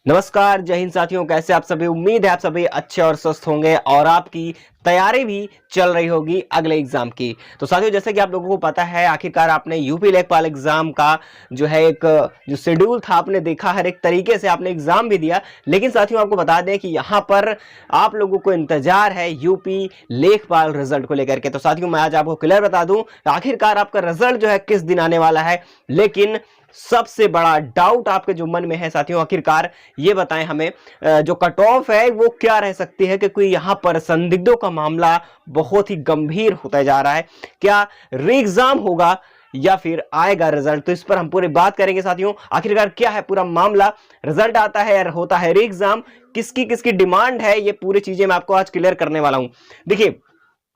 नमस्कार, जय हिंद साथियों। कैसे आप सभी? उम्मीद है आप सभी अच्छे और स्वस्थ होंगे और आपकी तैयारी भी चल रही होगी अगले एग्जाम की। तो साथियों, जैसे कि आप लोगों को पता है, आखिरकार आपने यूपी लेखपाल एग्जाम का जो है एक जो शेड्यूल था आपने देखा, हर एक तरीके से आपने एग्जाम भी दिया। लेकिन साथियों, आपको बता दें कि यहाँ पर आप लोगों को इंतजार है यूपी लेखपाल रिजल्ट को लेकर के। तो साथियों, मैं आज आपको क्लियर बता दूं आखिरकार आपका रिजल्ट जो है किस दिन आने वाला है। लेकिन सबसे बड़ा डाउट आपके जो मन में है साथियों, आखिरकार ये बताएं हमें, जो कट ऑफ है वो क्या रह सकती है, क्योंकि यहां पर संदिग्धों का मामला बहुत ही गंभीर होता जा रहा है। क्या री एग्जाम होगा या फिर आएगा रिजल्ट? तो इस पर हम पूरी बात करेंगे साथियों। आखिरकार क्या है पूरा मामला, रिजल्ट आता है या होता है री एग्जाम, किसकी किसकी डिमांड है, ये पूरी चीजें मैं आपको आज क्लियर करने वाला हूं। देखिए,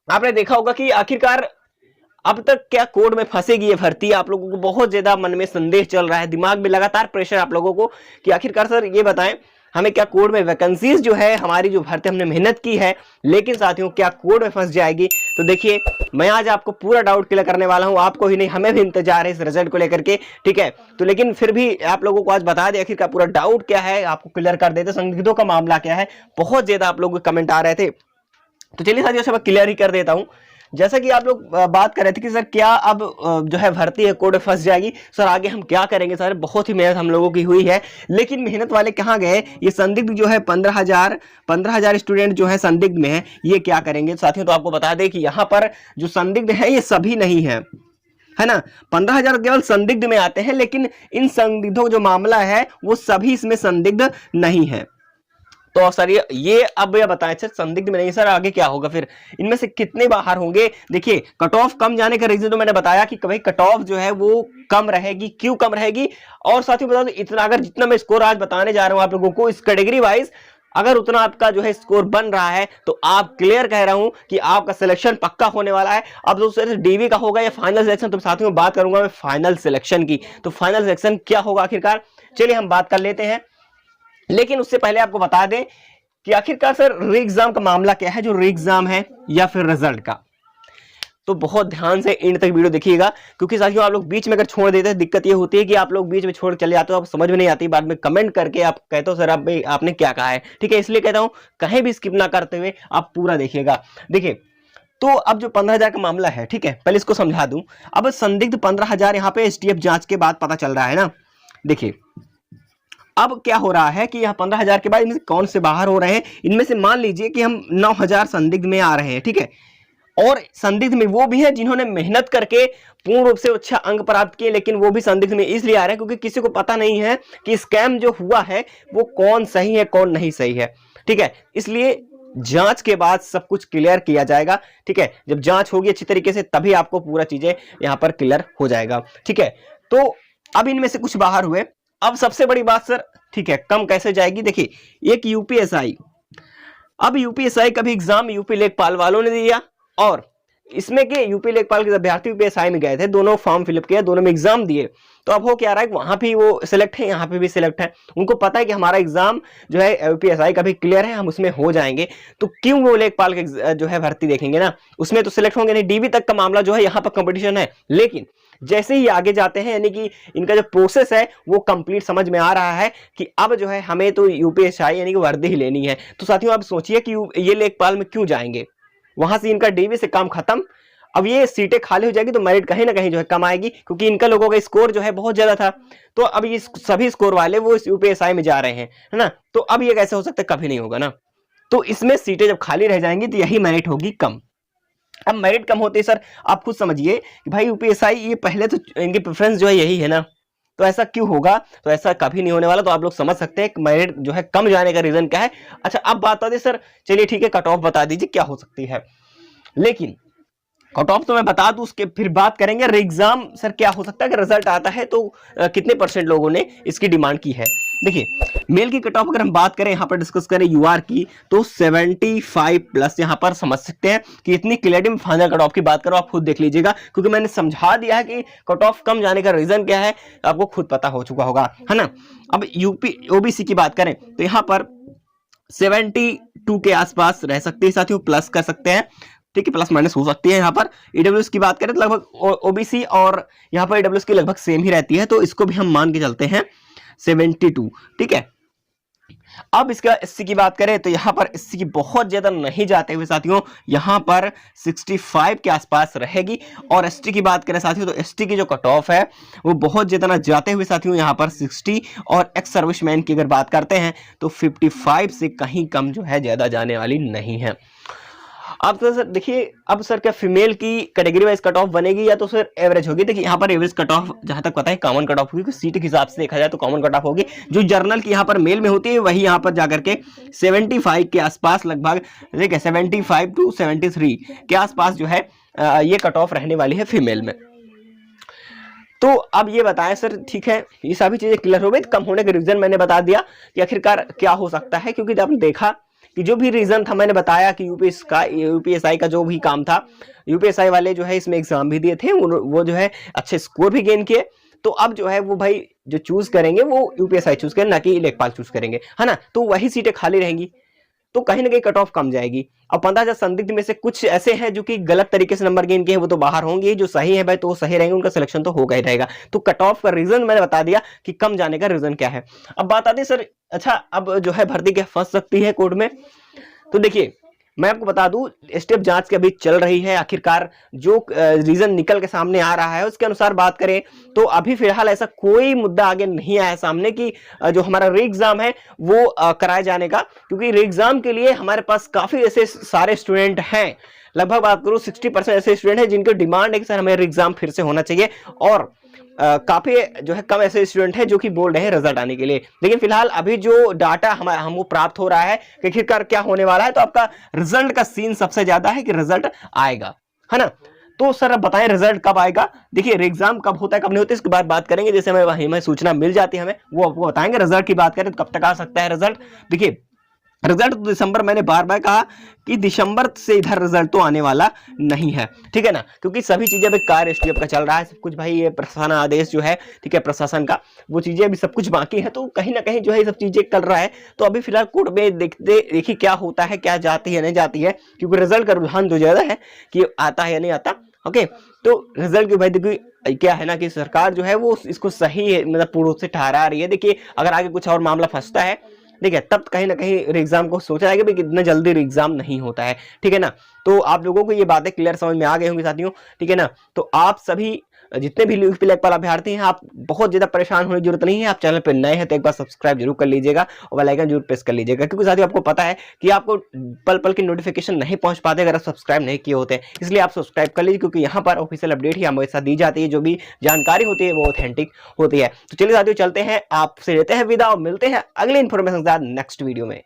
आपने देखा होगा कि आखिरकार अब तक क्या कोड में फंसेगी ये भर्ती। आप लोगों को बहुत ज्यादा मन में संदेह चल रहा है, दिमाग में लगातार प्रेशर आप लोगों को कि आखिरकार सर ये बताएं हमें, क्या कोड में वैकेंसीज जो है हमारी जो भर्ती हमने मेहनत की है, लेकिन साथियों क्या कोड में फंस जाएगी? तो देखिए, मैं आज आपको पूरा डाउट क्लियर करने वाला हूं। आपको ही नहीं, हमें भी इंतजार है इस रिजल्ट को लेकर के, ठीक है। तो लेकिन फिर भी आप लोगों को आज बता दें आखिरकार पूरा डाउट क्या है, आपको क्लियर कर देते। संदिग्धों का मामला क्या है, बहुत ज्यादा आप लोगों के कमेंट आ रहे थे, तो चलिए साथियों सब क्लियर ही कर देता हूं। जैसा कि आप लोग बात कर रहे थे कि सर क्या अब जो है भर्ती है कोड फंस जाएगी, सर आगे हम क्या करेंगे? सर बहुत ही मेहनत हम लोगों की हुई है, लेकिन मेहनत वाले कहाँ गए? ये संदिग्ध जो है 15,000 स्टूडेंट जो है संदिग्ध में है, ये क्या करेंगे साथियों? तो आपको बता दें कि यहाँ पर जो संदिग्ध है ये सभी नहीं है ना। 15,000 केवल संदिग्ध में आते हैं, लेकिन इन संदिग्धों जो मामला है वो सभी इसमें संदिग्ध नहीं है। तो सर ये अब ये बताएं, सर संदिग्ध में नहीं, सर आगे क्या होगा? फिर इनमें से कितने बाहर होंगे? देखिए, कट ऑफ कम जाने का रीजन तो मैंने बताया कि भाई कट ऑफ जो है वो कम रहेगी। क्यों कम रहेगी? और साथियों बता दो, इतना अगर जितना मैं स्कोर आज बताने जा रहा हूं आप लोगों को इस कैटेगरी वाइज, अगर उतना आपका जो है स्कोर बन रहा है तो आप क्लियर कह रहा हूं कि आपका सिलेक्शन पक्का होने वाला है। अब दोस्तों डीवी का होगा या फाइनल सिलेक्शन, तो साथियों बात करूंगा मैं फाइनल सिलेक्शन की। तो फाइनल सिलेक्शन क्या होगा आखिरकार, चलिए हम बात कर लेते हैं। लेकिन उससे पहले आपको बता दें कि आखिरकार सर री एग्जाम का मामला क्या है, जो री एग्जाम है या फिर रिजल्ट का। तो बहुत ध्यान से एंड तक वीडियो देखिएगा, क्योंकि साथियों आप लोग बीच में अगर छोड़ देते हैं, दिक्कत ये होती है कि आप लोग बीच में छोड़ चले जाते हो, आप समझ में नहीं आती, बाद में कमेंट करके आप कहते हो सर आप आपने क्या कहा है, ठीक है। इसलिए कहता हूं कहीं भी स्किप ना करते हुए आप पूरा देखिएगा। देखिए, तो अब जो 15,000 का मामला है, ठीक है, पहले इसको समझा दूं। अब संदिग्ध 15,000 यहाँ पे एसटीएफ जांच के बाद पता चल रहा है ना। देखिए, अब क्या हो रहा है कि यहाँ 15,000 के बाद इनमें से कौन से बाहर हो रहे हैं? इनमें से मान लीजिए कि हम 9,000 संदिग्ध में आ रहे हैं, ठीक है। और संदिग्ध में वो भी है जिन्होंने मेहनत करके पूर्ण रूप से अच्छा अंक प्राप्त किए, लेकिन वो भी संदिग्ध में इसलिए आ रहे हैं क्योंकि किसी को पता नहीं है कि स्कैम जो हुआ है वो कौन सही है कौन नहीं सही है, ठीक है। इसलिए जांच के बाद सब कुछ क्लियर किया जाएगा, ठीक है। जब जांच होगी अच्छी तरीके से तभी आपको पूरा चीजें यहां पर क्लियर हो जाएगा, ठीक है। तो अब इनमें से कुछ बाहर हुए। अब सबसे बड़ी बात सर, ठीक है, कम कैसे जाएगी? देखिए, एक यूपीएसआई, अब यूपीएसआई का भी एग्जाम यूपी लेखपाल वालों ने दिया, और इसमें के यूपी लेखपाल के अभ्यर्थी यूपीएसआई में गए थे, दोनों फॉर्म फिलअप किया, दोनों में एग्जाम दिए। तो अब हो क्या रहा है, वहां भी वो सिलेक्ट है, यहाँ पे भी सिलेक्ट है। उनको पता है कि हमारा एग्जाम जो है यूपीएसआई का भी क्लियर है, हम उसमें हो जाएंगे, तो क्यों वो लेखपाल के जो है भर्ती देखेंगे ना, उसमें तो सिलेक्ट होंगे नहीं। डीबी तक का मामला जो है यहाँ पर कंपटीशन है, लेकिन जैसे ही आगे जाते हैं, यानी कि इनका जो प्रोसेस है वो कंप्लीट समझ में आ रहा है कि अब जो है हमें तो यूपीएसआई यानी कि वर्दी ही लेनी है। तो साथियों आप सोचिए कि ये लेखपाल में क्यों जाएंगे, वहां से इनका डीवी से काम खत्म। अब ये सीटें खाली हो जाएगी तो मेरिट कहीं ना कहीं जो है कम आएगी, क्योंकि इनका लोगों का स्कोर जो है बहुत ज्यादा था। तो अब ये सभी स्कोर वाले वो इस यूपीएसआई में जा रहे हैं, है ना। तो अब ये कैसे हो सकता है? कभी नहीं होगा ना। तो इसमें सीटें जब खाली रह जाएंगी तो यही मेरिट होगी कम। अब मेरिट कम होते सर आप खुद समझिए कि भाई यूपीएसआई ये पहले तो इनकी प्रेफरेंस जो है यही है ना, तो ऐसा क्यों होगा? तो ऐसा कभी नहीं होने वाला। तो आप लोग समझ सकते हैं मेरिट जो है कम जाने का रीजन क्या है। अच्छा, अब बात बता दें सर, चलिए ठीक है, कट ऑफ बता दीजिए क्या हो सकती है। लेकिन कट ऑफ तो मैं बता दूं, उसके फिर बात करेंगे री एग्जाम सर क्या हो सकता है, अगर रिजल्ट आता है तो कितने परसेंट लोगों ने इसकी डिमांड की है। देखिए, मेल की कट ऑफ अगर हम बात करें, यहाँ पर डिस्कस करें यूआर की, तो 75 प्लस यहाँ पर समझ सकते हैं कि इतनी क्लियरिटी में फाइनल कट ऑफ की बात करो, आप खुद देख लीजिएगा, क्योंकि मैंने समझा दिया है कि कट ऑफ कम जाने का रीजन क्या है, आपको खुद पता हो चुका होगा, है ना। अब यूपी ओबीसी की बात करें तो यहाँ पर 72 के आसपास रह सकते हैं साथियों, प्लस कर सकते हैं, ठीक है, प्लस माइनस हो सकती है। यहाँ पर ईडब्ल्यूएस की बात करें तो लगभग ओबीसी और यहाँ पर ईडब्ल्यूएस की लगभग सेम ही रहती है, तो इसको भी हम मान के चलते हैं 72, ठीक है। अब इसका एससी की बात करें तो यहाँ पर एससी की बहुत ज्यादा नहीं जाते हुए साथियों यहाँ पर 65 के आसपास रहेगी। और एसटी की बात करें साथियों तो एसटी की जो कट ऑफ है वो बहुत ज्यादा ना जाते हुए साथियों यहाँ पर 60, और एक्स सर्विसमैन की अगर बात करते हैं तो 55 से कहीं कम जो है ज्यादा जाने वाली नहीं है। अब तो सर देखिए, अब सर क्या फीमेल की कैटेगरी वाइज कट ऑफ बनेगी या तो सर एवरेज होगी? देखिए यहाँ पर एवरेज कट ऑफ जहां तक पता है कॉमन कट ऑफ होगी, सीट के हिसाब से देखा जाए तो कॉमन कट ऑफ होगी। जो जर्नल की यहाँ पर मेल में होती है वही यहाँ पर जाकर के 75 के आसपास लगभग, देखिए 75 टू 73 के आसपास जो है ये कट ऑफ रहने वाली है फीमेल में। तो अब ये बताएं सर, ठीक है ये सभी चीजें क्लियर हो गई। कम होने का रीजन मैंने बता दिया कि आखिरकार क्या हो सकता है, क्योंकि जब आपने देखा कि जो भी रीजन था मैंने बताया कि यूपीएसआई का जो भी काम था, यूपीएसआई वाले जो है इसमें एग्जाम भी दिए थे, वो जो है अच्छे स्कोर भी गेन किए। तो अब जो है वो भाई जो चूज करेंगे वो यूपीएसआई चूज करेंगे, ना कि लेखपाल चूज करेंगे, है ना। तो वही सीटें खाली रहेंगी, तो कहीं ना कहीं कट ऑफ कम जाएगी। अब 15,000 संदिग्ध में से कुछ ऐसे हैं जो कि गलत तरीके से नंबर गेन किए हैं, वो तो बाहर होंगे। जो सही है भाई तो वो सही रहेंगे, उनका सिलेक्शन तो होगा ही रहेगा। तो कट ऑफ का रीजन मैंने बता दिया कि कम जाने का रीजन क्या है। अब बात आती है सर, अच्छा अब जो है भर्ती क्या फंस सकती है कोर्ट में? तो देखिए मैं आपको बता दूं, स्टेप जांच की अभी चल रही है। आखिरकार जो रीजन निकल के सामने आ रहा है उसके अनुसार बात करें तो अभी फिलहाल ऐसा कोई मुद्दा आगे नहीं आया सामने कि जो हमारा री एग्जाम है वो कराए जाने का, क्योंकि री एग्जाम के लिए हमारे पास काफी ऐसे सारे स्टूडेंट हैं। लगभग बात करूं 60% ऐसे स्टूडेंट हैं जिनके डिमांड है कि सर हमें री एग्जाम फिर से होना चाहिए, और काफी जो है कम ऐसे स्टूडेंट हैं जो कि बोल रहे हैं रिजल्ट आने के लिए। लेकिन फिलहाल अभी जो डाटा हमको प्राप्त हो रहा है कि आखिरकार क्या होने वाला है, तो आपका रिजल्ट का सीन सबसे ज्यादा है कि रिजल्ट आएगा, है ना। तो सर अब बताएं रिजल्ट कब आएगा? देखिए एग्जाम कब होता है कब नहीं होता है इसके बाद बात करेंगे। जैसे हमें सूचना मिल जाती है हमें वो आपको बताएंगे। रिजल्ट की बात करें तो कब तक आ सकता है रिजल्ट? देखिए रिजल्ट तो दिसंबर, मैंने बार बार कहा कि दिसंबर से इधर रिजल्ट तो आने वाला नहीं है, ठीक है ना, क्योंकि सभी चीजें अभी कार्य एसटीएफ का चल रहा है सब कुछ भाई। ये प्रशासन आदेश जो है, ठीक है, प्रशासन का वो चीजें अभी सब कुछ बाकी है, तो कहीं ना कहीं जो है ये सब चीजें चल रहा है। तो अभी फिलहाल कोर्ट में देखिए क्या होता है, क्या जाती है नहीं जाती है, क्योंकि रिजल्ट का रुझान तो ज्यादा है कि आता है या नहीं आता। ओके, तो रिजल्ट की भाई देखिए क्या है ना कि सरकार जो है वो इसको सही मतलब पूर्ण रूप से ठहरा रही है। देखिए अगर आगे कुछ और मामला फंसता है, देखिए तब कहीं ना कहीं एग्जाम को सोचा जाएगा कि इतना जल्दी एग्जाम नहीं होता है, ठीक है ना। तो आप लोगों को ये बातें क्लियर समझ में आ गई होंगी साथियों, ठीक है ना। तो आप सभी जितने भी यूपी लेखपाल अभ्यर्थी हैं आप बहुत ज्यादा परेशान होने की जरूरत नहीं है। आप चैनल पर नए हैं तो एक बार सब्सक्राइब जरूर कर लीजिएगा और बेल आइकन जरूर प्रेस कर लीजिएगा, क्योंकि साथियों आपको पता है कि आपको पल पल की नोटिफिकेशन नहीं पहुंच पाते अगर आप सब्सक्राइब नहीं किए होते। इसलिए आप सब्सक्राइब कर लीजिए, क्योंकि यहाँ पर ऑफिशियल अपडेट ही हमारे साथ दी जाती है, जो भी जानकारी होती है वो ऑथेंटिक होती है। तो चलिए साथियों चलते हैं, आपसे लेते हैं विदा और मिलते हैं अगले इन्फॉर्मेशन के साथ नेक्स्ट वीडियो में।